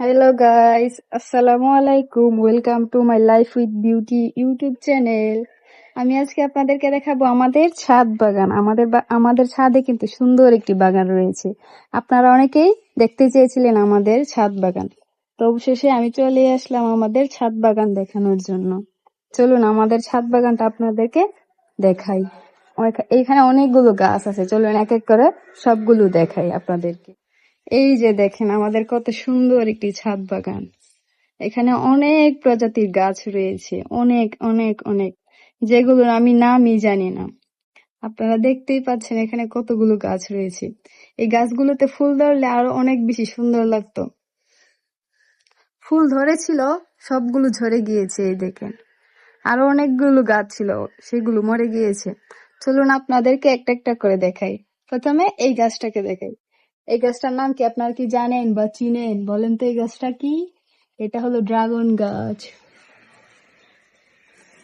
Hello guys, আসসালামু আলাইকুম। Welcome to my life with beauty YouTube channel. আমি আজকে আপনাদেরকে দেখাবো আমাদের ছাদ বাগান। আমাদের ছাদে কিন্তু সুন্দর একটি বাগান রয়েছে। আপনারা অনেকেই দেখতে চেয়েছিলেন আমাদের ছাদ বাগান, তো অবশেষে আমি চলে আসলাম আমাদের ছাদ বাগান দেখানোর জন্য। চলুন আমাদের ছাদ বাগানটা আপনাদেরকে দেখাই। এইখানে অনেকগুলো গাছ আছে, চলুন এক এক করে সবগুলো দেখাই আপনাদেরকে। এই যে দেখেন আমাদের কত সুন্দর একটি ছাদ বাগান। এখানে অনেক প্রজাতির গাছ রয়েছে, অনেক অনেক অনেক, যেগুলোর আমি নামই জানি না। আপনারা দেখতেই পাচ্ছেন এখানে কতগুলো গাছ রয়েছে। এই গাছগুলোতে ফুল ধরলে আরো অনেক বেশি সুন্দর লাগতো। ফুল ধরেছিল, সবগুলো ঝরে গিয়েছে, এই দেখেন। আরো অনেকগুলো গাছ ছিল, সেগুলো মরে গিয়েছে। চলুন আপনাদেরকে একটা একটা করে দেখাই। প্রথমে এই গাছটাকে দেখাই। এই গাছটার নাম কি আপনারা কি জানেন বা চিনেন? বলেন তো এই গাছটা কি? এটা হলো ড্রাগন গাছ।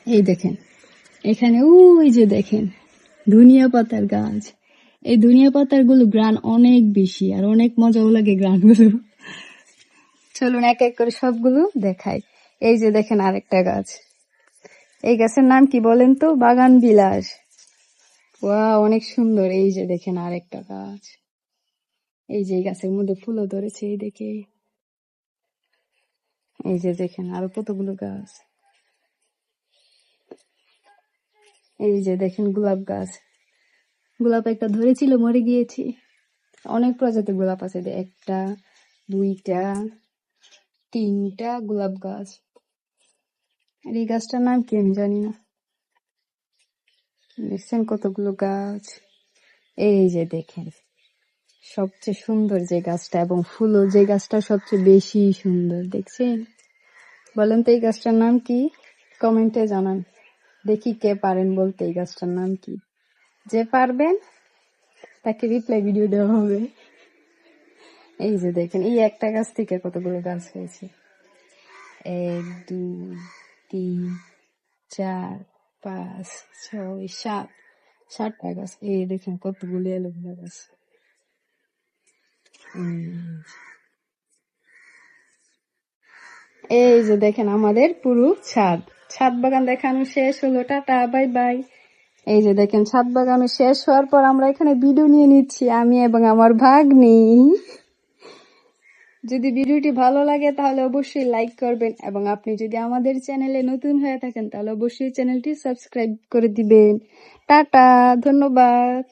এই দেখেন, এখানে ওই যে দেখেন ধনিয়া পাতার গাছ। এই ধনিয়া পাতার গুলো গ্রান অনেক বেশি, আর অনেক মজাও লাগে গ্রানগুলো। চলুন এক এক করে সবগুলো দেখাই। এই যে দেখেন আরেকটা গাছ। এই গাছের নাম কি বলেন তো? বাগান বিলাস। ওয়াও, অনেক সুন্দর। এই যে দেখেন আরেকটা গাছ। এই যে এই গাছের মধ্যে ফুলও ধরেছে, এই দেখে। এই যে দেখেন আরো কতগুলো গাছ। এই যে দেখেন গোলাপ গাছ। গোলাপ একটা ধরেছিল, মরে গিয়েছে। অনেক প্রজাতির গোলাপ আছে, একটা, দুইটা, তিনটা গোলাপ গাছ। আর এই গাছটার নাম কি আমি জানি না। দেখছেন কতগুলো গাছ। এই যে দেখেন সবচেয়ে সুন্দর যে গাছটা, এবং ফুলও যে গাছটা সবচেয়ে বেশি সুন্দর, দেখছেন? বলেন তো এই গাছটার নাম কি? কমেন্টে জানান, দেখি কে পারেন বলতে এই গাছটার নাম কি। যে পারবেন তাকে রিপ্লাই ভিডিও দেওয়া হবে। এই যে দেখেন এই একটা গাছ থেকে কতগুলো গাছ হয়েছে। 1 2 3 4 5 6 7, 7টা গাছ। এই দেখেন কতগুলো এলোভেরা গাছ। এই যে দেখেন আমাদের পুরো ছাদ। ছাদ বাগান দেখানো শেষ হলো, টাটা বাই বাই। এই যে দেখেন ছাদ বাগানো শেষ হওয়ার পর আমরা এখানে ভিডিও নিয়ে নিচ্ছি, আমি এবং আমার ভাগ্নি। যদি ভিডিওটি ভালো লাগে তাহলে অবশ্যই লাইক করবেন, এবং আপনি যদি আমাদের চ্যানেলে নতুন হয়ে থাকেন তাহলে অবশ্যই চ্যানেলটি সাবস্ক্রাইব করে দিবেন। টাটা, ধন্যবাদ।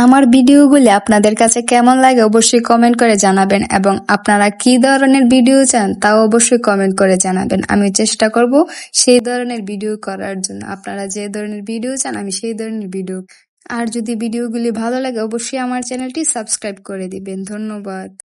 আমার ভিডিওগুলি আপনাদের কাছে কেমন লাগে অবশ্যই কমেন্ট করে জানাবেন, এবং আপনারা কি ধরনের ভিডিও চান তাও অবশ্যই কমেন্ট করে জানাবেন। আমি চেষ্টা করব সেই ধরনের ভিডিও করার জন্য। আপনারা যে ধরনের ভিডিও চান আমি সেই ধরনের ভিডিও। আর যদি ভিডিওগুলি ভালো লাগে অবশ্যই আমার চ্যানেলটি সাবস্ক্রাইব করে দিবেন। ধন্যবাদ।